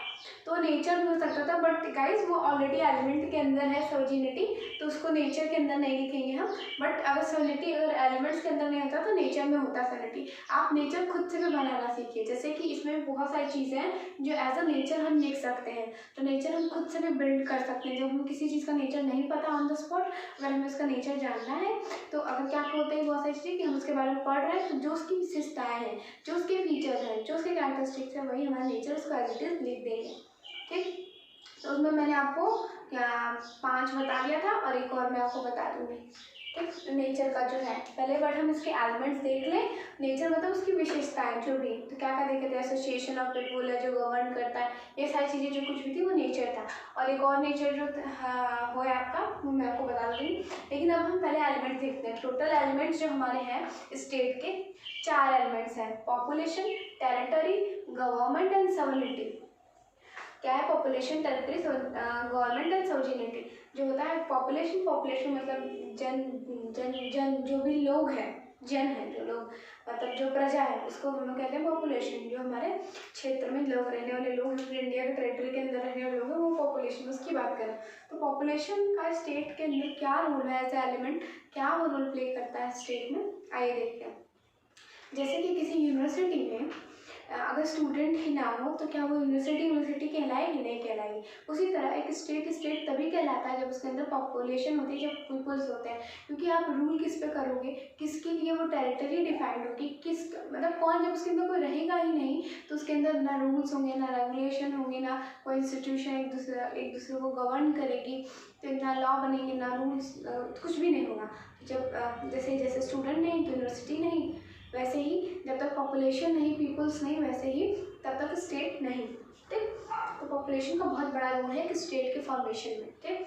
तो नेचर भी हो सकता था, बट गाइस वो ऑलरेडी एलिमेंट के अंदर है सॉवरेनिटी, तो उसको नेचर के अंदर नहीं लिखेंगे हम। बट अगर सॉवरेनिटी अगर एलिमेंट्स के अंदर नहीं होता तो नेचर में होता सॉवरेनिटी। आप नेचर खुद से भी बनाना सीखिए, जैसे कि इसमें बहुत सारी चीज़ें हैं जो एज अ नेचर हम लिख सकते हैं। तो नेचर हम खुद से भी बिल्ड कर सकते हैं। जब हमें किसी चीज़ का नेचर नहीं पता ऑन द स्पॉट, अगर हमें उसका नेचर जानना है, तो अगर क्या होता है बहुत सारी चीज़ें कि हम उसके बारे में पढ़ रहे हैं, तो जो उसकी विशेषताएँ हैं, जो उसके फीचर्स हैं, जो उसके कैरेक्टरिस्टिक्स हैं, वही हमारा नेचर उसको एज इट इज लिख देंगे। ठीक, तो उसमें मैंने आपको क्या 5 बता दिया था, और एक और मैं आपको बता दूँगी। ठीक, नेचर का जो है, पहले बार हम इसके एलिमेंट्स देख लें। नेचर मतलब उसकी विशेषताएं जो भी, तो क्या क्या देखे थे, एसोसिएशन ऑफ पीपल है जो गवर्न करता है, ये सारी चीज़ें जो कुछ भी थी वो नेचर था। और एक और नेचर जो वो है आपका, वो मैं आपको बता दूँगी। लेकिन अब हम पहले एलिमेंट्स देखते हैं। टोटल एलिमेंट्स जो हमारे हैं स्टेट के, 4 एलिमेंट्स हैं, population, territory, government and sovereignty. क्या है population, territory, government and sovereignty. जो होता है पॉपुलेशन, पॉपुलेशन मतलब जन जन जन जो भी लोग हैं, जन है जो लोग, मतलब जो प्रजा है, उसको हम लोग कहते हैं पॉपुलेशन। जो हमारे क्षेत्र में लोग, रहने वाले लोग, इंडिया के टेरिटरी के अंदर रहने वाले लोग हैं, वो पॉपुलेशन, उसकी बात करें। तो पॉपुलेशन का स्टेट के अंदर क्या रोल है एज ए एलिमेंट, क्या वो रोल प्ले करता है स्टेट में, आइए देखते हैं। जैसे कि किसी यूनिवर्सिटी में अगर स्टूडेंट ही ना हो तो क्या वो यूनिवर्सिटी कहलाएगी, नहीं कहलाएगी। उसी तरह एक स्टेट तभी कहलाता है जब उसके अंदर पॉपुलेशन होती है, जब पीपल्स होते हैं। क्योंकि आप रूल किस पे करोगे, किसके लिए वो टेरिटरी डिफाइंड होगी, किस मतलब कौन, जब उसके अंदर कोई रहेगा ही नहीं तो उसके अंदर ना रूल्स होंगे, ना रेगुलेशन होंगे, ना कोई इंस्टीट्यूशन एक दूसरे को गवर्न करेगी, तो ना लॉ बनेंगे, ना रूल्स, कुछ भी नहीं होगा। जब जैसे स्टूडेंट नहीं तो यूनिवर्सिटी नहीं, वैसे ही जब तक पॉपुलेशन नहीं, पीपल्स नहीं, वैसे ही तब तक स्टेट नहीं। ठीक, तो पॉपुलेशन का बहुत बड़ा रोल है कि स्टेट के फॉर्मेशन में। ठीक,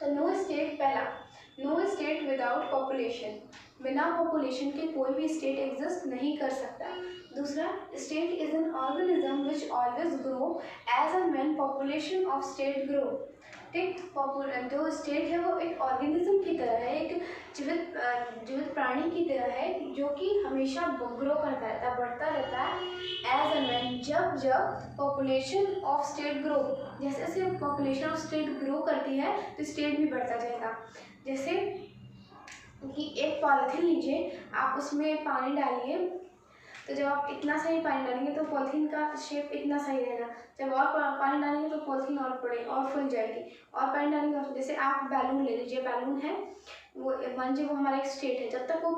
तो नो स्टेट, पहला नो स्टेट विदाउट पॉपुलेशन, बिना पॉपुलेशन के कोई भी स्टेट एग्जिस्ट नहीं कर सकता। दूसरा, state is an organism which always grow as and when population of state grow. ठीक, जो स्टेट है वो एक ऑर्गेनिज्म की तरह है, एक जीवित प्राणी की तरह है, जो कि हमेशा ग्रो करता रहता है, बढ़ता रहता है एज एंड व्हेन, जब पॉपुलेशन ऑफ स्टेट ग्रो, जैसे जैसे पॉपुलेशन ऑफ स्टेट ग्रो करती है तो स्टेट भी बढ़ता जाएगा। जैसे कि एक पॉलिथीन लीजिए, आप उसमें पानी डालिए, तो जब आप इतना सही पानी डालेंगे तो पॉलिथीन का शेप इतना सही रहेगा। जब और पानी डालेंगे तो पॉलिथीन और बड़े और फूल जाएगी, और पानी डालेंगे और, जैसे आप बैलून ले लीजिए, बैलून है वो, मान लीजिए वो हमारा एक स्टेट है, जब तक वो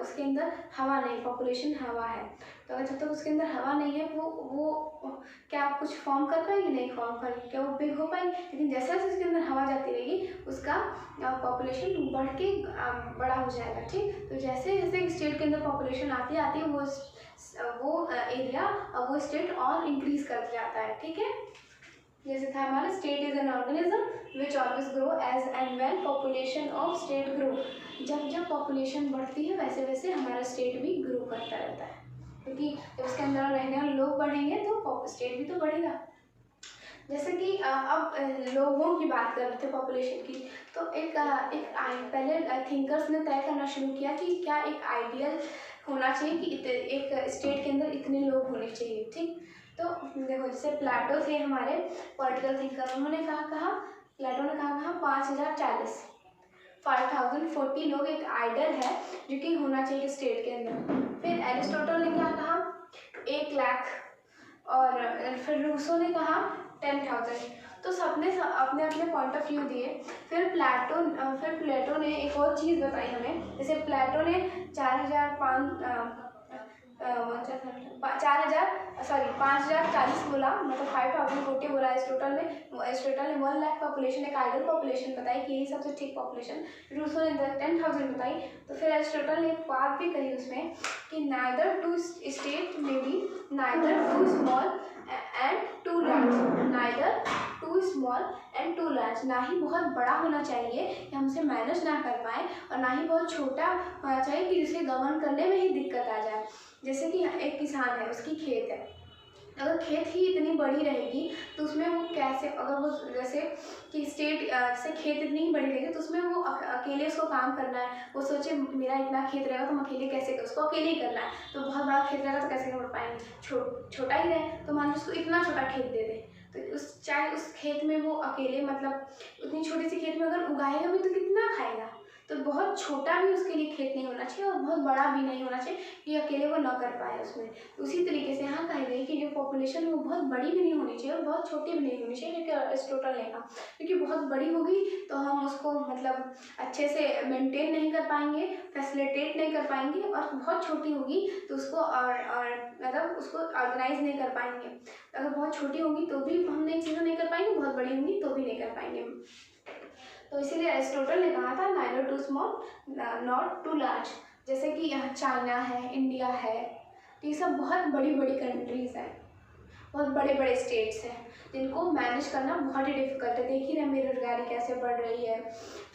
उसके अंदर हवा नहीं, पॉपुलेशन हवा है, तो अगर जब तक उसके अंदर हवा नहीं है वो क्या आप कुछ फॉर्म कर पाएंगे, नहीं फॉर्म करेंगे, क्या वो बिग हो पाएंगे। लेकिन जैसे जैसे उसके अंदर हवा जाती रहेगी उसका पॉपुलेशन बढ़ के बड़ा हो जाएगा। ठीक, तो जैसे जैसे स्टेट के अंदर पॉपुलेशन आती है वो एरिया और वो स्टेट और इंक्रीज करते जाता है। ठीक है, जैसे था हमारा state is an organism which always grow as and when population of state grow, जब पॉपुलेशन बढ़ती है वैसे वैसे हमारा स्टेट भी ग्रो करता रहता है, क्योंकि जब उसके अंदर रहने वाले लोग बढ़ेंगे तो स्टेट भी तो बढ़ेगा। जैसे कि अब लोगों की बात कर रहे थे पॉपुलेशन की, तो पहले थिंकर्स ने तय करना शुरू किया कि क्या एक आइडियल होना चाहिए कि एक स्टेट के अंदर इतने लोग होने चाहिए। ठीक, तो देखो जैसे प्लेटो थे हमारे पॉलिटिकल थिंकर, उन्होंने प्लेटो ने कहा 5040 5040 लोग एक आइडियल है जो कि होना चाहिए स्टेट के अंदर। फिर एरिस्टोटल ने क्या कहा 1 लाख, और फिर रूसो ने कहा 10,000। तो सबने अपने अपने पॉइंट ऑफ व्यू दिए। फिर प्लेटो ने एक और चीज़ बताई हमें, जैसे प्लेटो ने 5040 बोला, मतलब 5040 बोला। एरिस्टोटल ने 1 लाख पॉपुलेशन एक आइडियल पॉपुलेशन बताई कि यही सबसे ठीक पॉपुलेशन। रूसो ने 10,000 बताई। तो फिर एरिस्टोटल ने एक बात भी कही उसमें कि नाइदर टू स्टेट में be neither too small and too large, neither too too small and too large, ना ही बहुत बड़ा होना चाहिए कि हम उसे मैनेज ना कर पाएँ, और ना ही बहुत छोटा होना चाहिए कि जिसे गवर्न करने में ही दिक्कत आ जाए। जैसे कि एक किसान है, उसकी खेत है, अगर खेत ही इतनी बड़ी रहेगी तो उसमें वो कैसे, अगर वो जैसे कि स्टेट से खेत इतनी ही बड़ी रहेगी तो उसमें वो अकेले उसको काम करना है, वो सोचे मेरा इतना खेत रहेगा तो हम अकेले कैसे कर, उसको अकेले ही करना है, तो बहुत बड़ा खेत रहेगा तो कैसे कर पाएंगे, छोटा ही रहे तो मान लो उसको इतना छोटा खेत दे दे, तो चाहे उस खेत में वो अकेले मतलब उतनी छोटी सी खेत में अगर उगाएगा भी तो कितना खाएगा। तो बहुत छोटा भी उसके लिए खेत नहीं होना चाहिए और बहुत बड़ा भी नहीं होना चाहिए कि अकेले वो ना कर पाए उसमें। उसी तरीके से यहाँ कही गई कि जो पॉपुलेशन है वो बहुत बड़ी भी नहीं होनी चाहिए और बहुत छोटी भी नहीं होनी चाहिए, क्योंकि टोटल लेगा, क्योंकि बहुत बड़ी होगी तो हम उसको मतलब अच्छे से मेंटेन नहीं कर पाएंगे, फैसिलिटेट नहीं कर पाएंगे, और बहुत छोटी होगी तो उसको और मतलब उसको ऑर्गेनाइज नहीं कर पाएंगे। अगर बहुत छोटी होगी तो भी हम नई चीज़ें नहीं कर पाएंगे, बहुत बड़ी होंगी तो भी नहीं कर पाएंगे। तो इसीलिए एरिस्टोटल ने कहा था neither too small not too large. जैसे कि यहाँ चाइना है, इंडिया है, तो ये सब बहुत बड़ी बड़ी कंट्रीज़ हैं, बहुत बड़े बड़े स्टेट्स हैं जिनको मैनेज करना बहुत ही डिफिकल्ट है। देख ही रहे बेरोजगारी कैसे बढ़ रही है,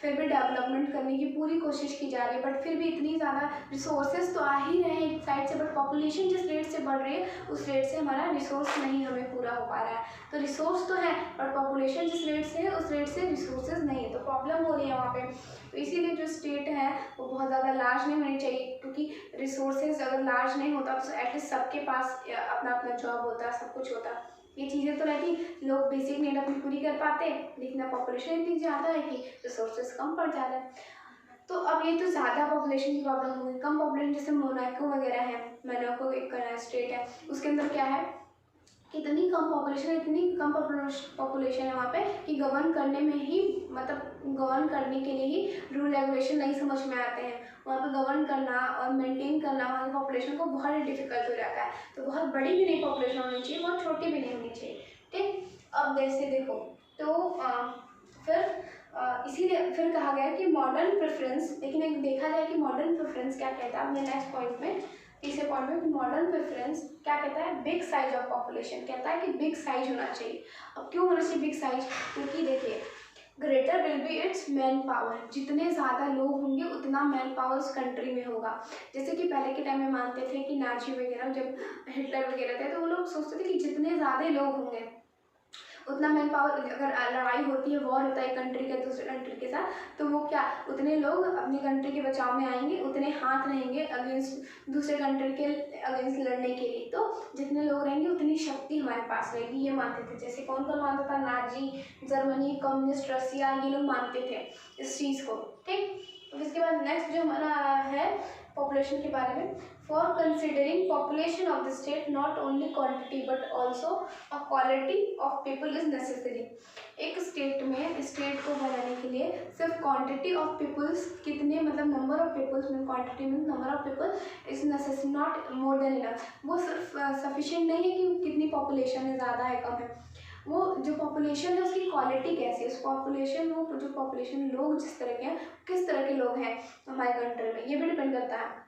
फिर भी डेवलपमेंट करने की पूरी कोशिश की जा रही है, बट फिर भी इतनी ज़्यादा रिसोर्सेज तो आ ही रहे हैं एक साइड से, बट पॉपुलेशन जिस रेट से बढ़ रही है उस रेट से हमारा रिसोर्स नहीं हमें पूरा हो पा रहा है। तो रिसोर्स तो है बट पॉपुलेशन जिस रेट से है उस रेट से रिसोर्सेज नहीं है, तो प्रॉब्लम हो रही है वहाँ पे। तो इसीलिए जो स्टेट है वो बहुत ज़्यादा लार्ज नहीं होनी चाहिए, क्योंकि रिसोर्सेज अगर लार्ज नहीं होता तो एटलीस्ट सबके पास अपना अपना जॉब होता, सब कुछ होता, ये चीज़ें तो रहती, लोग बेसिक नीड अपनी पूरी कर पाते, लेकिन अब पॉपुलेशन इतनी ज़्यादा है कि रिसोर्सेज कम पड़ जा रहा है। तो अब ये तो ज़्यादा पॉपुलेशन की प्रॉब्लम होगी। कम पॉपुलेशन जैसे मोनाको वगैरह है, मोनाको एक स्टेट है, उसके अंदर क्या है, इतनी कम पॉपुलेशन है वहाँ पे कि गवर्न करने में ही मतलब गवर्न करने के लिए ही रूल रेगुलेशन नहीं समझ में आते हैं। वहाँ पे गवर्न करना और मेंटेन करना वहाँ की पॉपुलेशन को बहुत ही डिफिकल्ट हो जाता है। तो बहुत बड़ी भी नहीं पॉपुलेशन होनी चाहिए, बहुत छोटी भी नहीं होनी चाहिए। ठीक, अब जैसे देखो तो फिर इसीलिए फिर कहा गया कि मॉडर्न प्रेफरेंस, लेकिन एक देखा जाए कि मॉडर्न प्रेफरेंस क्या कहता है अपने नेक्स्ट पॉइंट में, तीसरे पॉइंट में मॉडर्न प्रेफरेंस क्या कहता है, बिग साइज ऑफ पॉपुलेशन, कहता है कि बिग साइज होना चाहिए। अब क्यों होना चाहिए बिग साइज, क्योंकि देखिए greater will be it's man power, जितने ज़्यादा लोग होंगे उतना मैन पावर उस कंट्री में होगा। जैसे कि पहले के टाइम में मानते थे कि नाजी वगैरह जब हिटलर वगैरह थे तो वो लोग सोचते थे कि जितने ज़्यादा लोग होंगे उतना मैन पावर, अगर लड़ाई होती है, वॉर होता है कंट्री का दूसरे कंट्री के साथ, तो वो क्या उतने लोग अपनी कंट्री के बचाव में आएंगे, उतने हाथ रहेंगे अगेंस्ट दूसरे कंट्री के अगेंस्ट लड़ने के लिए। तो जितने लोग रहेंगे उतनी शक्ति हमारे पास रहेगी, ये मानते थे। जैसे कौन कौन मानता था, नाजी जर्मनी, कम्युनिस्ट रसिया, ये लोग मानते थे इस चीज़ को। ठीक, तो इसके बाद नेक्स्ट जो हमारा है पॉपुलेशन के बारे में, for considering population of the state not only quantity but also a quality of people is necessary. एक स्टेट में स्टेट को बनाने के लिए सिर्फ क्वांटिटी ऑफ पीपल्स, कितने मतलब नंबर ऑफ पीपल्स में, क्वांटिटी में number of people is necessary, not more than enough. वो सिर्फ सफिशिएंट नहीं है कि कितनी पॉपुलेशन है, ज़्यादा है कम है, वो जो पॉपुलेशन है उसकी क्वालिटी कैसी है, उस पॉपुलेशन वो जो पॉपुलेशन लोग जिस तरह के हैं, किस तरह के लोग हैं हमारे कंट्री में, ये भी डिपेंड करता है।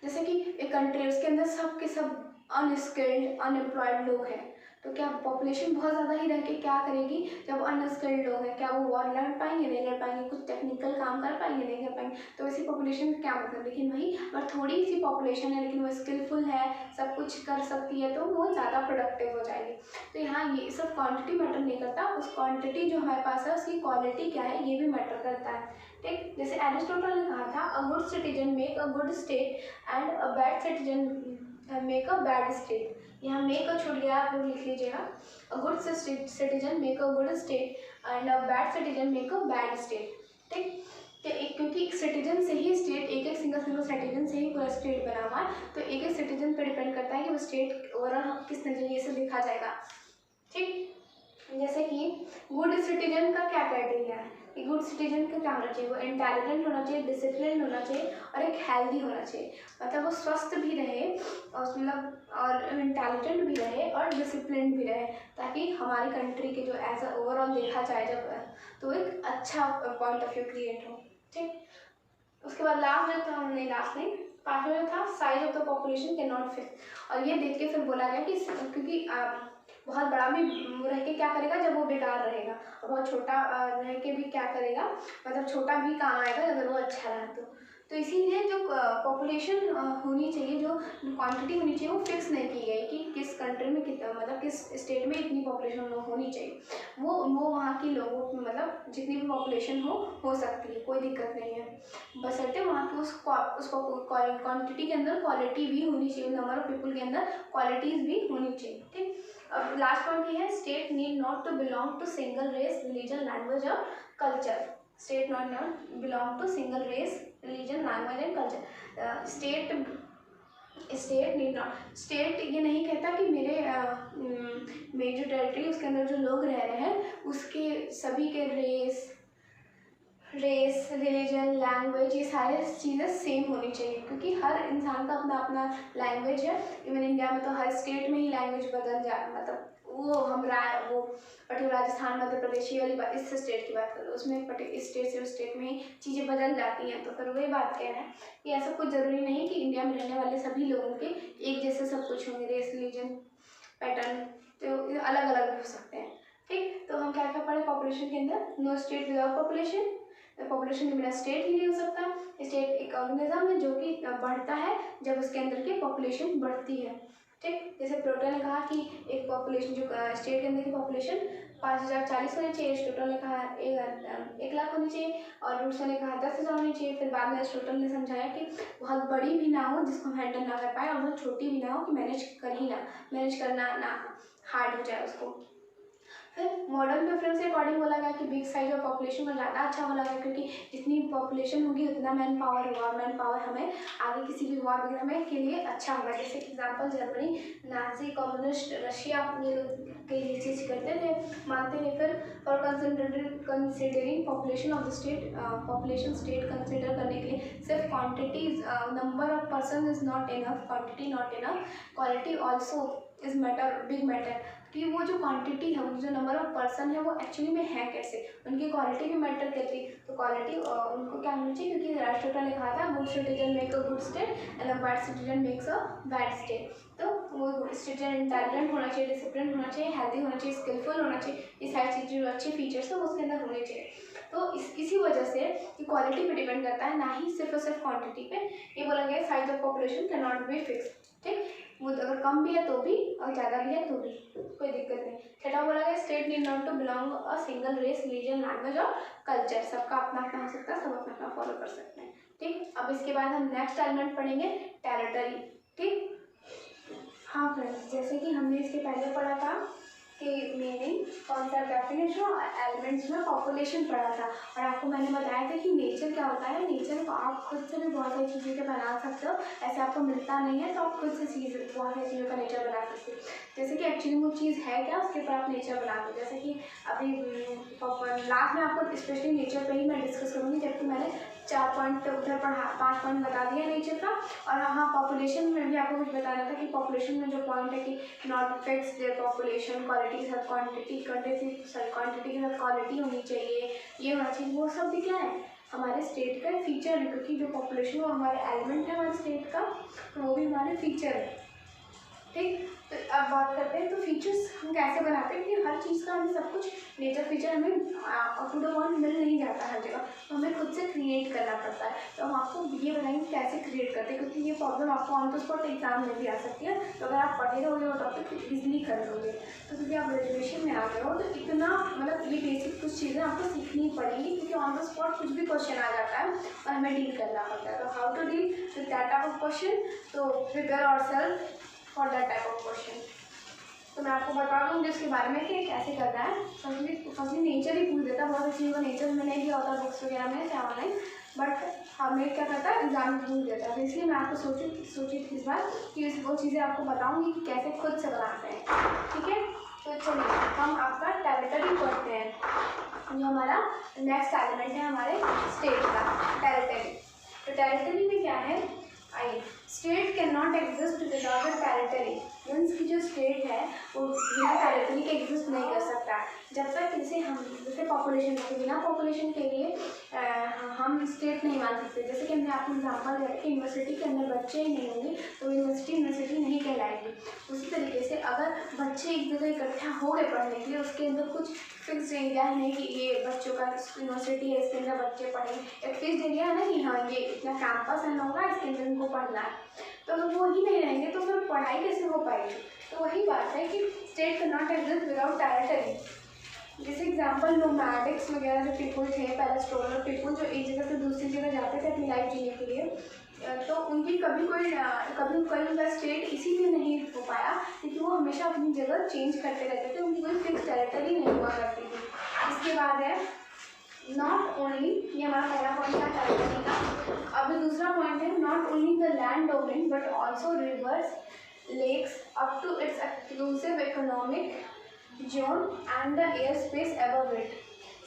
जैसे कि एक कंट्री उसके अंदर सब के सब अनस्किल्ड अनएम्प्लॉयड लोग हैं, तो क्या पॉपुलेशन बहुत ज़्यादा ही रह के क्या करेगी, जब अनस्किल्ड लोग हैं क्या वो वॉर लड़ पाएंगे, नहीं लड़ पाएंगे, कुछ टेक्निकल काम कर पाएंगे, नहीं कर पाएंगे, तो ऐसी पॉपुलेशन का क्या मतलब। लेकिन वही अगर थोड़ी सी पॉपुलेशन है लेकिन वो स्किलफुल है, सब कुछ कर सकती है, तो वो ज़्यादा प्रोडक्टिव हो जाएगी। तो यहाँ ये सब क्वान्टिटी मैटर नहीं करता, उस क्वान्टिटी जो हमारे पास है उसकी क्वालिटी क्या है ये भी मैटर करता है। ठीक, जैसे एरिस्टोटल ने कहा था, a good citizen make a good state and a bad citizen make a bad state. यहाँ मेक का छूट गया, आप लोग लिख लीजिएगा, a good citizen make a good state and a bad citizen make a bad state. ठीक, क्योंकि एक सिटीजन से ही स्टेट, एक सिंगल सिटीजन से ही पूरा स्टेट बना हुआ है, तो एक सिटीजन पर डिपेंड करता है कि वो स्टेट ओवरऑल किस नज़रिए से देखा जाएगा। ठीक, जैसे कि गुड सिटीजन का क्या क्राइटेरिया है, कि गुड सिटीजन का क्या होना चाहिए, वो इंटेलिजेंट होना चाहिए, डिसिप्लिन होना चाहिए और एक हेल्दी होना चाहिए, मतलब वो स्वस्थ भी रहे और मतलब और इंटेलिजेंट भी रहे और डिसिप्लिन भी रहे, ताकि हमारी कंट्री के जो एज अ ओवरऑल देखा जाए जब, तो एक अच्छा पॉइंट ऑफ व्यू क्रिएट हो। ठीक, उसके बाद लास्ट जो था, हमने लास्ट नहीं पाँचवा जो था, size of the population can not fix, और ये देख के फिर बोला गया कि क्योंकि बहुत बड़ा भी रह के क्या करेगा जब वो बेकार रहेगा, और बहुत छोटा रह के भी क्या करेगा, मतलब छोटा भी काम आएगा अगर वो अच्छा रहा तो इसीलिए जो पॉपुलेशन होनी चाहिए, जो क्वांटिटी होनी चाहिए, वो फिक्स नहीं की गई कि किस कंट्री में कितना, मतलब किस स्टेट में इतनी पॉपुलेशन होनी चाहिए। वो वहाँ की लोगों की, मतलब जितनी भी पॉपुलेशन हो सकती है, कोई दिक्कत नहीं है, बशर्ते वहाँ की उस क्वांटिटी के अंदर क्वालिटी भी होनी चाहिए, नंबर ऑफ पीपल के अंदर क्वालिटीज़ भी होनी चाहिए। ठीक, अब लास्ट पॉइंट ये है, state need not to belong to single race, religion, language और culture. State not belong to single race, religion, language and culture. State need not, state ये नहीं कहता कि मेरी जो टेरिटरी उसके अंदर जो लोग रह रहे हैं उसके सभी के रेस, रिलीजन, लैंग्वेज, ये सारी चीज़ें सेम होनी चाहिए, क्योंकि हर इंसान का अपना अपना लैंग्वेज है। इवन इंडिया में तो हर स्टेट में ही लैंग्वेज बदल जाए, मतलब वो पर्टिकुलर राजस्थान, मध्य प्रदेश वाली बात, इस स्टेट की बात करो, उसमें इस स्टेट से उस स्टेट में ही चीज़ें बदल जाती हैं। तो फिर वही बात कह रहे हैं कि ऐसा कुछ ज़रूरी नहीं कि इंडिया में रहने वाले सभी लोगों के एक जैसे सब कुछ होंगे, रेस, रिलीजन, पैटर्न तो अलग अलग भी हो सकते हैं। ठीक, तो हम क्या क्या पढ़े पॉपुलेशन के अंदर, no state without population, population के बिना स्टेट ही नहीं हो सकता। स्टेट एक ऑर्गेनिज्म है जो कि बढ़ता है जब उसके अंदर की पॉपुलेशन बढ़ती है। ठीक, जैसे प्लूटो ने कहा कि एक पॉपुलेशन, जो स्टेट के अंदर की पॉपुलेशन 5040 होनी चाहिए, एरिस्टोटल ने कहा 1 लाख होनी चाहिए, और रूसो ने कहा 10,000 होनी चाहिए। फिर बाद में एरिस्टोटल ने समझाया कि बहुत बड़ी भी ना हो जिसको हैंडल ना कर पाए, और बहुत छोटी भी ना हो कि मैनेज करना ना हार्ड हो जाए उसको। फिर मॉडर्न प्रेफरेंस के अकॉर्डिंग बोला गया कि बिग साइज और पॉपुलेशन को ज़्यादा अच्छा बोला गया, क्योंकि जितनी पॉपुलेशन होगी उतना मैन पावर होगा, और मैन पावर हमें आगे किसी भी वॉर वगैरह में के लिए अच्छा होगा। जैसे example Germany, Nazi, communist Russia, ये लोग कई चीज़ करते थे, मानते थे। फिर for considering population of the state, population state consider करने के लिए सिर्फ quantities, number of person is not enough, quantity not enough, quality also is matter, big matter, कि वो जो क्वांटिटी है, वो जो नंबर ऑफ पर्सन है, वो एक्चुअली में है कैसे, उनकी क्वालिटी भी मैटर करती है। तो क्वालिटी उनको क्या होनी चाहिए, क्योंकि एरिस्टोटल ने कहा था good citizen make a good state and a bad citizen makes a bad state. तो वो सिटीजन इंटेलिजेंट होना चाहिए, डिसिप्लिन होना चाहिए, हेल्दी होना चाहिए, स्किलफुल होना चाहिए, ये सारी चीज़ें जो अच्छे फीचर्स है वो उसके अंदर होने चाहिए। तो इसी वजह से ये क्वालिटी पे डिपेंड करता है, ना ही सिर्फ और सिर्फ क्वांटिटी पे। ये बोला गया size of population can not be fix. ठीक, वो अगर कम भी है तो भी और ज़्यादा भी है तो भी कोई दिक्कत नहीं। छठा बोला गया state need not to belong a single race, religion, language और कल्चर, सबका अपना अपना हो सकता है, सब अपना अपना फॉलो कर सकते हैं। ठीक, अब इसके बाद हम नेक्स्ट एलिमेंट पढ़ेंगे टेरिटरी। ठीक, हाँ फ्रेंड्स, जैसे कि हमने इसके पहले पढ़ा था कि मीनिंग, कॉन्सेप्ट, डेफिनेशन और एलिमेंट्स में पॉपुलेशन पढ़ा था, और आपको मैंने बताया था कि नेचर क्या होता है। नेचर को आप खुद से भी बहुत सारी चीज़ों के बना सकते हो, ऐसे आपको मिलता नहीं है तो आप खुद से बहुत सारी चीज़ों का नेचर बना सकते हो। जैसे कि एक्चुअली वो चीज़ है क्या, उसके ऊपर आप नेचर बना दो। जैसे कि अभी लास्ट में आपको स्पेशली नेचर पर ही मैं डिस्कस करूँगी, जबकि मैंने 4 पॉइंट उधर पढ़ा, 5 पॉइंट बता दिया नेचर का। और हाँ, पॉपुलेशन में भी आपको कुछ बताना था कि पॉपुलेशन में जो पॉइंट है कि नॉट फिक्स्ड पॉपुलेशन, क्वालिटी के साथ क्वांटिटी, क्वांटिटी के साथ क्वालिटी होनी चाहिए, ये होना चाहिए, वो सब भी क्या है, हमारे स्टेट का फीचर है। क्योंकि जो पॉपुलेशन वो हमारे एलिमेंट है हमारे स्टेट का, तो वो भी हमारे फीचर है। ठीक, तो अब बात करते हैं तो फीचर्स हम कैसे बनाते हैं, क्योंकि हर चीज़ का हमें सब कुछ नेचर फीचर हमें अप टू द वन मिल नहीं जाता हर जगह, तो हमें खुद से क्रिएट करना पड़ता है। तो हम आपको ये बताएंगे कैसे क्रिएट करते हैं, क्योंकि ये प्रॉब्लम आपको ऑन द स्पॉट एग्जाम में भी आ सकती है। तो अगर आप पढ़े रहोगे वो टॉपिक तो ईजिली कर लोगे। तो क्योंकि आप ग्रेजुएशन में आ गए हो तो इतना मतलब ये बेसिक कुछ चीज़ें आपको सीखनी पड़ेगी, क्योंकि ऑन द स्पॉट कुछ भी क्वेश्चन आ जाता है और हमें डील करना पड़ता है। तो how to deal with that type of question, तो prepare ourself for that type of question. तो मैं आपको बता दूँगी उसके बारे में कि कैसे करना है। फर्स्टली नेचर ही पूछ देता, बहुत सी चीज़ों का नेचर में नहीं दिया होता बुक्स वगैरह में क्या ऑनलाइन, बट हमें क्या करता है एग्जाम में पूछ देता है। तो इसलिए मैं आपको सोची थी इस बार कि वो चीज़ें आपको बताऊँगी कि कैसे खुद से बनाते हैं। ठीक है, तो चलिए हम आपका टेरिटरी पढ़ते हैं, जो हमारा नेक्स्ट एलिमेंट है हमारे स्टेट का, टेरिटरी। तो टेरिटरी में क्या है, आइए, state can not exist without a territory. Means की जो स्टेट है वो बिना टेरिटरी के एग्जिस्ट नहीं कर सकता। जब तक जैसे पॉपुलेशन के बिना पॉपुलेशन के लिए हम स्टेट नहीं मान सकते। जैसे कि हमने आपको एग्जाम्पल दिया कि यूनिवर्सिटी के अंदर बच्चे ही नहीं होंगे तो यूनिवर्सिटी नहीं कहलाएगी। उसी तरीके से अगर बच्चे एक जगह इकट्ठा हो गए पढ़ने के लिए, उसके अंदर कुछ फिक्स एरिया है नहीं कि ये बच्चों का यूनिवर्सिटी है, इसके अंदर बच्चे पढ़ेंगे। एक फिक्स एरिया है ना कि हाँ ये इतना कैंपस है होगा, इसके अंदर इनको पढ़ना है। तो अगर वो ही नहीं रहेंगे तो फिर पढ़ाई कैसे हो पाएगी। तो वही बात है कि state can not exist without territory. जैसे एग्जाम्पल नोमैडिक्स वगैरह जो पीपल थे, पैरास्टोलर पीपल जो एक जगह से दूसरी जगह जाते थे अपनी लाइफ जीने के लिए, तो उनकी कभी कोई उनका स्टेट इसीलिए नहीं हो पाया क्योंकि वो हमेशा अपनी जगह चेंज करते रहते थे, उनकी कोई फिक्स टेरिटरी नहीं हुआ करती थी। इसके बाद है नॉट ओनली, ये हमारा पहला पॉइंट था टेरिटरी का। अब दूसरा पॉइंट है not only the land domain but also rivers, lakes up to its exclusive economic zone and the air space above it.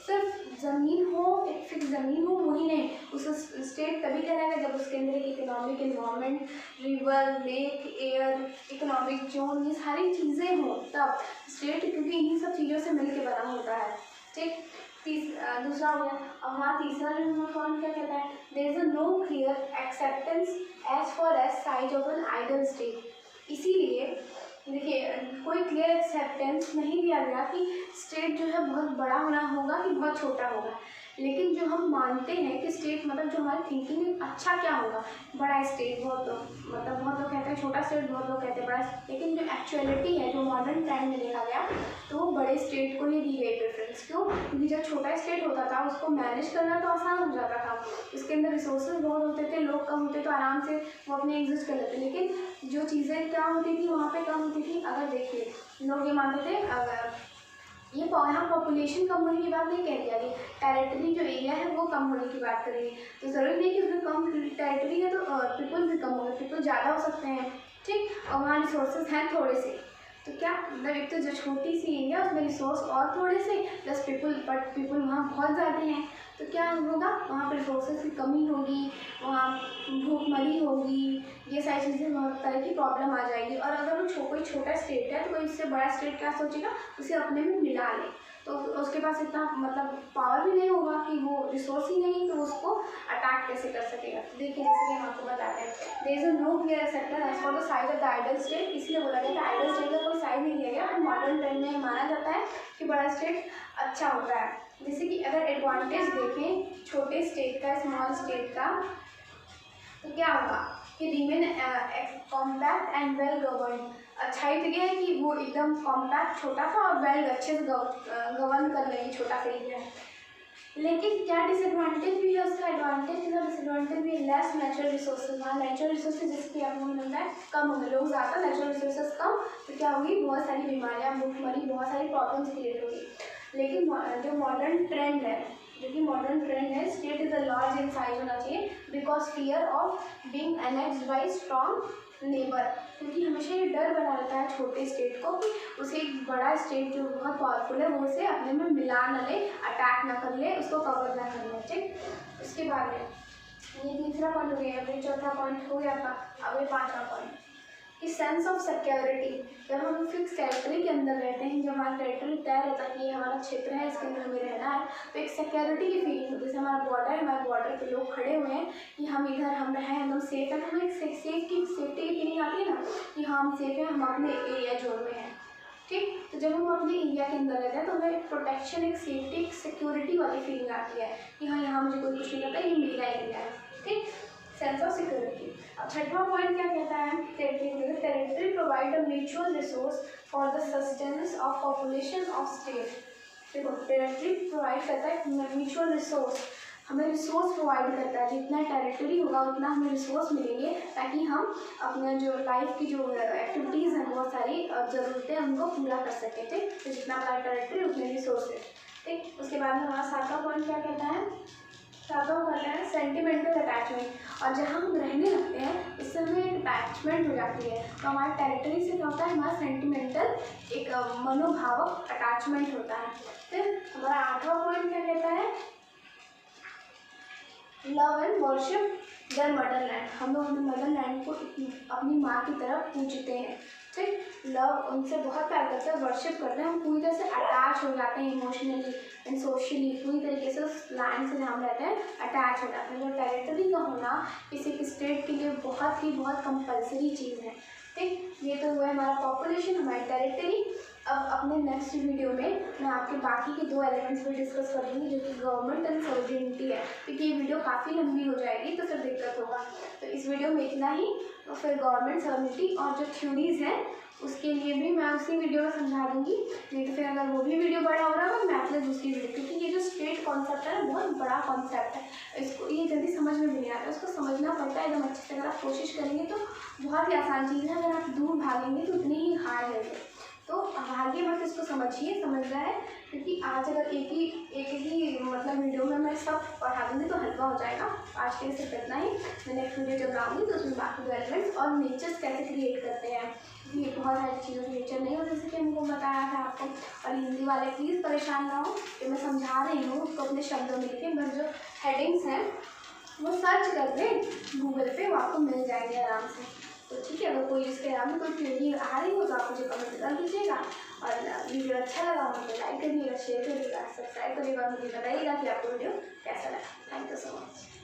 सिर्फ ज़मीन हो, एक फिक्स ज़मीन हो वही नहीं, उस स्टेट तभी कहलाएगा जब उसके अंदर एक economic environment, river, lake, air, economic zone, ये सारी चीज़ें हों तब स्टेट, क्योंकि इन्हीं सब चीज़ों से मिलकर बना होता है। ठीक, दूसरा हो गया। अब हमारा तीसरा जो पॉइंट क्या कहता है, there is no clear acceptance as far as size of an ideal state. इसीलिए देखिए कोई क्लियर एक्सेप्टेंस नहीं दिया गया कि स्टेट जो है बहुत बड़ा होना होगा कि बहुत छोटा होगा, लेकिन जो हम मानते हैं कि स्टेट मतलब जो हमारी थिंकिंग में अच्छा क्या होगा, बड़ा स्टेट, बहुत लोग कहते हैं छोटा स्टेट, बहुत लोग कहते हैं बड़ा, लेकिन जो एक्चुअलिटी है जो मॉडर्न टाइम में देखा गया तो वो बड़े स्टेट को ही दी गई प्रेफरेंस। क्यों? क्योंकि जब छोटा स्टेट होता था उसको मैनेज करना तो आसान हो जाता था, उसके अंदर रिसोर्सेज बहुत होते थे, लोग कम होते तो आराम से वो अपने एग्जिस्ट कर लेते, लेकिन जो चीज़ें क्या होती थी वहाँ पे कम होती थी। अगर देखिए लोग ये मानते थे, अगर ये यहाँ पॉपुलेशन कम होने की बात नहीं कह दिया, टेरिटरी जो एरिया है वो कम होने की बात करेंगे, तो ज़रूरी नहीं कि उसमें कम टेरिटरी है तो पीपल भी कम होंगे, पीपल ज़्यादा हो सकते हैं। ठीक, और वहाँ रिसोर्सेज हैं थोड़े से, तो क्या मतलब एक तो जो छोटी सी एरिया उसमें रिसोर्स और थोड़े से प्लस पीपल, बट पीपल वहाँ बहुत ज़्यादा हैं, तो क्या होगा, वहाँ पर रिसोर्सेज की कमी होगी, वहाँ भूखमरी होगी, ये सारी चीज़ें बहुत तरह की प्रॉब्लम आ जाएगी। और अगर वो कोई छोटा स्टेट है तो कोई इससे बड़ा स्टेट क्या सोचेगा, उसे अपने में मिला ले, तो उसके पास इतना मतलब पावर भी नहीं होगा कि वो रिसोर्स ही नहीं तो उसको अटैक कैसे कर सकेगा। देखिए जैसे कि हम आपको बताते हैं, there is no clear acceptance as for the size of the ideal state, इसलिए बोला गया था आइडल स्टेट का कोई साइज नहीं दिया गया, और मॉडर्न टाइम में माना जाता है कि बड़ा स्टेट अच्छा होता है। जैसे कि अगर एडवांटेज देखें छोटे स्टेट का, स्मॉल स्टेट का, तो क्या होगा कि remain compact and well govern. अच्छाई तो ये है कि वो एकदम कॉम्पैक्ट छोटा सा और वेल अच्छे से गवर्न कर लेंगे छोटा सा एरिया। लेकिन क्या डिसएडवांटेज भी है उसका, एडवांटेज के साथ डिसएडवांटेज भी, लेस नेचुरल रिसोर्सेज। वहाँ नेचुरल रिसोर्सेज जैसे कि आपको मिलता है कम होंगे, लोग ज़्यादा, नेचुरल रिसोर्सेज कम, तो क्या होगी, बहुत सारी बीमारियाँ, भूखमरी, बहुत सारी प्रॉब्लम्स क्रिएट होगी। लेकिन जो मॉडर्न ट्रेंड है, state is a large in size होना चाहिए because fear of being annexed bye strong neighbour, क्योंकि हमेशा ये डर बना रहता है छोटे स्टेट को कि उसे एक बड़ा स्टेट जो बहुत पावरफुल है वो उसे अपने में मिला न ले, अटैक ना कर ले, उसको कवर ना कर ले। ठीक, इसके बाद में ये तीसरा पॉइंट हो गया, अभी चौथा पॉइंट हो गया था, अब ये पांचवा पॉइंट कि सेंस ऑफ सिक्योरिटी। जब हम फिक्स टेरिटरी के अंदर रहते हैं, जब हमारा टेरिटरी तय रहता है कि ये हमारा क्षेत्र है, इसके अंदर हमें रहना है, तो एक सिक्योरिटी की फीलिंग होती है। जैसे हमारा बॉर्डर है, हमारे बॉर्डर पे लोग खड़े हुए हैं कि हम इधर हम रहें, एकदम सेफ है, तो हमें एक सेफ्टी की फीलिंग आती है ना कि हाँ हम सेफ हैं, हम अपने एरिया जोन में हैं। ठीक, तो जब हम अपने एरिया के अंदर रहते हैं तो हमें एक प्रोटेक्शन, एक सेफ्टी, एक सिक्योरिटी वाली फीलिंग आती है कि हाँ यहाँ मुझे कोई कुछ नहीं करता, ये मेरा एरिया है। ठीक, सेंस ऑफ सिक्योरिटी। अब छठवां पॉइंट क्या कहता है, territory provide a mutual resource for the sustenance of population of state. देखो टेरिटरी प्रोवाइड करता है म्यूचुअल रिसोर्स, हमें रिसोर्स प्रोवाइड करता है, जितना टेरिटरी होगा उतना हमें रिसोर्स मिलेंगे ताकि हम अपना जो लाइफ की जो एक्टिविटीज़ हैं, बहुत सारी ज़रूरतें उनको पूरा कर सकें। ठीक, तो जितना बड़ा टेरिटरी उतने रिसोर्सेज। ठीक, उसके बाद में हमारा सातवां पॉइंट क्या कहता है, सातवां कहता है सेंटिमेंटल अटैचमेंट। और जहाँ हम रहने लगते हैं उससे हमें एक अटैचमेंट हो जाती है, तो हमारे टेरिटरी से क्या होता है, हमारा सेंटिमेंटल एक मनोभावक अटैचमेंट होता है। फिर हमारा आठवां पॉइंट क्या कहता है, love and worship their motherland. हम लोग अपने मदरलैंड को अपनी माँ की तरफ पूजते हैं। ठीक, लव, उनसे बहुत प्यार करते हैं, वर्शिप करते हैं, हम पूरी तरह से अटैच हो जाते हैं इमोशनली एंड सोशली, पूरी तरीके से उस लैंड से जहाँ हम रहते हैं अटैच हो जाते हैं। जो टेरिटरी का होना किसी स्टेट के लिए बहुत कंपल्सरी चीज़ है। ठीक, ये तो हुआ है हमारा पॉपुलेशन, हमारी टेरिटरी। अब अपने नेक्स्ट वीडियो में मैं आपके बाकी के 2 एलिमेंट्स भी डिस्कस कर दूँगी, जो कि गवर्नमेंट एंड सॉवरेनिटी है, क्योंकि ये वीडियो काफ़ी लंबी हो जाएगी तो फिर दिक्कत होगा। तो इस वीडियो में इतना ही। तो फिर गवर्नमेंट सॉवरेनिटी और जो थ्योरीज़ हैं उसके लिए भी मैं उसी वीडियो में समझा दूँगी। नहीं तो फिर अगर वो भी वीडियो बड़ा हो रहा है मैं अपने दूसरी वीडियो, क्योंकि ये जो स्टेट कॉन्सेप्ट है ना बहुत बड़ा कॉन्सेप्ट है, इसको ये जल्दी समझ में भी नहीं आता, उसको समझना पड़ता है एकदम अच्छे से। अगर आप कोशिश करेंगे तो बहुत ही आसान चीज़ है, अगर आप दूर भागेंगे तो उतनी ही हार्ड है। तो भाग्य मत, इसको समझिए, समझ रहा है, क्योंकि आज अगर एक ही मतलब वीडियो में मैं सब पढ़ा दूँगी तो हल्का हो जाएगा। आज के लिए सिर्फ इतना ही। मैं नेक्स्ट वीडियो जब लाऊंगी तो उसमें बाकी डेवलपमेंट्स और नेचर्स कैसे क्रिएट करते हैं, क्योंकि ये बहुत सारी चीज़ों नेचर नहीं हो, जैसे कि हमको बताया था आपको। और हिंदी वाले प्लीज़ परेशान ना हो, जो मैं समझा रही हूँ उसको अपने शब्दों में लिखें, बस जो हेडिंग्स हैं वो सर्च कर दें गूगल पे, वो आपको मिल जाएंगे आराम से। तो ठीक है, अगर कोई इसके अलावा में कोई क्वेरी आ रही हो तो आप मुझे कमेंट कर दीजिएगा। और वीडियो अच्छा लगा हो तो लाइक करिएगा, शेयर करिएगा, सब्सक्राइब करिएगा और मुझे बताइएगा कि आपको वीडियो कैसा लगा। Thank you so much.